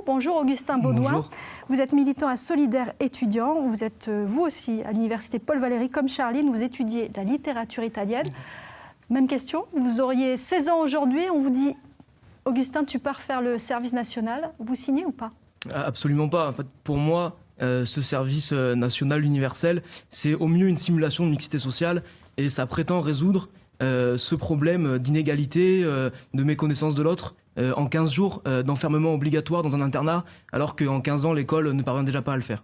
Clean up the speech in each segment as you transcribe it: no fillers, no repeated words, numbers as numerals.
Bonjour Augustin Baudouin, Bonjour. Vous êtes militant à Solidaires étudiants, vous êtes vous aussi à l'université Paul Valéry comme Charline, vous étudiez la littérature italienne. Même question, vous auriez 16 ans aujourd'hui, on vous dit Augustin tu pars faire le service national, vous signez ou pas? Absolument pas. En fait, pour moi, ce service national universel, c'est au mieux une simulation de mixité sociale et ça prétend résoudre ce problème d'inégalité, de méconnaissance de l'autre en 15 jours d'enfermement obligatoire dans un internat, alors qu'en 15 ans, l'école ne parvient déjà pas à le faire.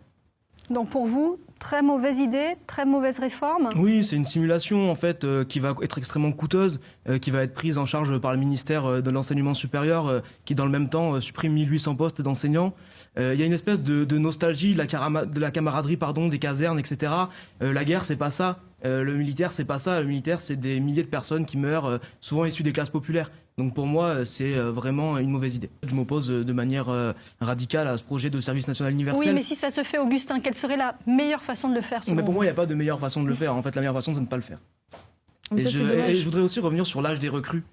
Donc pour vous, très mauvaise idée, très mauvaise réforme? Oui, c'est une simulation en fait qui va être extrêmement coûteuse, qui va être prise en charge par le ministère de l'enseignement supérieur, qui dans le même temps supprime 1800 postes d'enseignants. Il y a une espèce de nostalgie de la camaraderie, des casernes, etc. La guerre, c'est pas ça. Le militaire, c'est pas ça. Le militaire, c'est des milliers de personnes qui meurent, souvent issues des classes populaires. Donc pour moi, c'est vraiment une mauvaise idée. Je m'oppose de manière radicale à ce projet de service national universel. Oui, mais si ça se fait, Augustin, quelle serait la meilleure façon de le faire selon Mais pour vous? moi, il n'y a pas de meilleure façon de le faire. En fait, la meilleure façon, c'est de ne pas le faire. Mais ça, c'est dommage. Et je voudrais aussi revenir sur l'âge des recrues,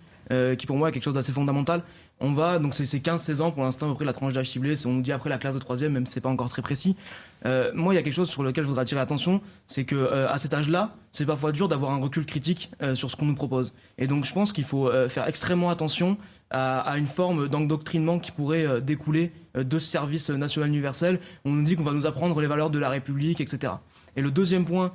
qui pour moi est quelque chose d'assez fondamental. On va, donc c'est 15-16 ans pour l'instant, à peu près la tranche d'âge ciblée, on nous dit après la classe de 3e, même si c'est pas encore très précis. Moi, il y a quelque chose sur lequel je voudrais attirer l'attention, c'est que à cet âge-là, c'est parfois dur d'avoir un recul critique sur ce qu'on nous propose. Et donc je pense qu'il faut faire extrêmement attention à une forme d'endoctrinement qui pourrait découler de ce service national universel. On nous dit qu'on va nous apprendre les valeurs de la République, etc. Et le deuxième point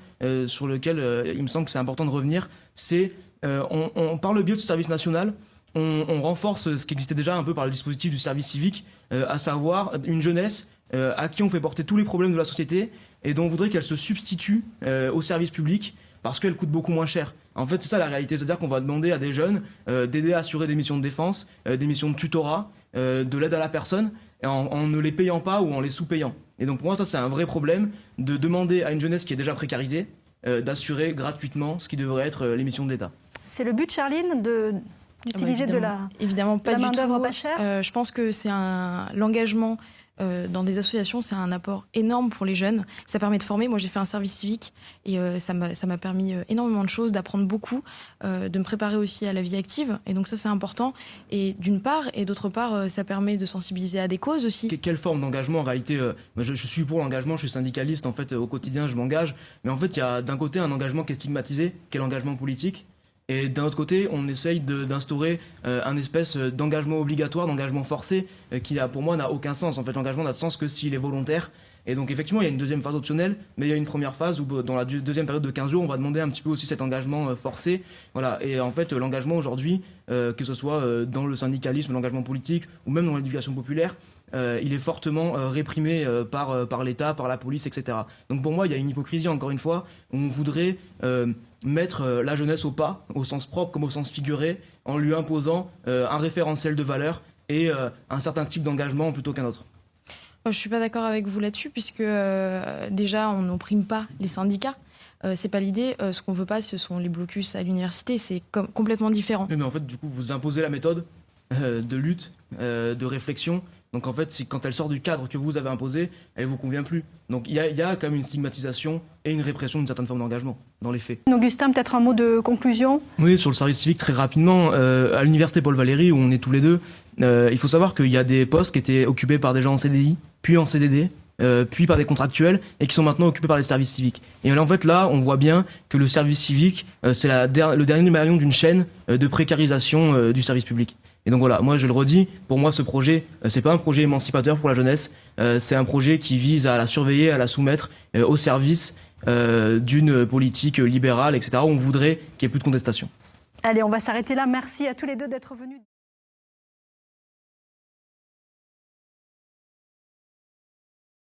sur lequel il me semble que c'est important de revenir, c'est par le biais de ce service national, on renforce ce qui existait déjà un peu par le dispositif du service civique, à savoir une jeunesse à qui on fait porter tous les problèmes de la société et dont on voudrait qu'elle se substitue au service public parce qu'elle coûte beaucoup moins cher. En fait, c'est ça la réalité, c'est-à-dire qu'on va demander à des jeunes d'aider à assurer des missions de défense, des missions de tutorat, de l'aide à la personne, en ne les payant pas ou en les sous-payant. Et donc pour moi, ça c'est un vrai problème de demander à une jeunesse qui est déjà précarisée d'assurer gratuitement ce qui devrait être les missions de l'État. C'est le but, Charline, d'utiliser évidemment pas la du main-d'œuvre tout. pas chère? Je pense que c'est l'engagement dans des associations, c'est un apport énorme pour les jeunes. Ça permet de former. Moi, j'ai fait un service civique et ça m'a permis énormément de choses, d'apprendre beaucoup, de me préparer aussi à la vie active. Et donc ça, c'est important. Et d'une part, et d'autre part, ça permet de sensibiliser à des causes aussi. Quelle forme d'engagement en réalité je suis pour l'engagement, je suis syndicaliste, en fait, au quotidien, je m'engage. Mais en fait, il y a d'un côté un engagement qui est stigmatisé, qui est l'engagement politique. Et d'un autre côté, on essaye d'instaurer un espèce d'engagement obligatoire, d'engagement forcé, qui pour moi n'a aucun sens. En fait, l'engagement n'a de sens que s'il est volontaire. Et donc effectivement, il y a une deuxième phase optionnelle, mais il y a une première phase où dans la deuxième période de 15 jours, on va demander un petit peu aussi cet engagement forcé. Voilà. Et en fait, l'engagement aujourd'hui, que ce soit dans le syndicalisme, l'engagement politique, ou même dans l'éducation populaire, il est fortement réprimé par l'État, par la police, etc. Donc pour moi, il y a une hypocrisie, encore une fois, où on voudrait mettre la jeunesse au pas, au sens propre comme au sens figuré, en lui imposant un référentiel de valeurs et un certain type d'engagement plutôt qu'un autre. Je ne suis pas d'accord avec vous là-dessus, puisque déjà, on n'opprime pas les syndicats. C'est pas l'idée. Ce qu'on veut pas, ce sont les blocus à l'université. C'est complètement différent. Mais en fait, du coup, vous imposez la méthode de lutte, de réflexion. Donc en fait, quand elle sort du cadre que vous avez imposé, elle vous convient plus. Donc il y a quand même une stigmatisation et une répression d'une certaine forme d'engagement, dans les faits. Augustin, peut-être un mot de conclusion? Oui, sur le service civique, très rapidement, à l'université Paul Valéry, où on est tous les deux, il faut savoir qu'il y a des postes qui étaient occupés par des gens en CDI, puis en CDD, puis par des contractuels, et qui sont maintenant occupés par les services civiques. Et en fait, là, on voit bien que le service civique, c'est le dernier maillon d'une chaîne de précarisation du service public. Et donc voilà, moi je le redis, pour moi ce projet, c'est pas un projet émancipateur pour la jeunesse, c'est un projet qui vise à la surveiller, à la soumettre au service d'une politique libérale, etc., où on voudrait qu'il n'y ait plus de contestation. Allez, on va s'arrêter là. Merci à tous les deux d'être venus.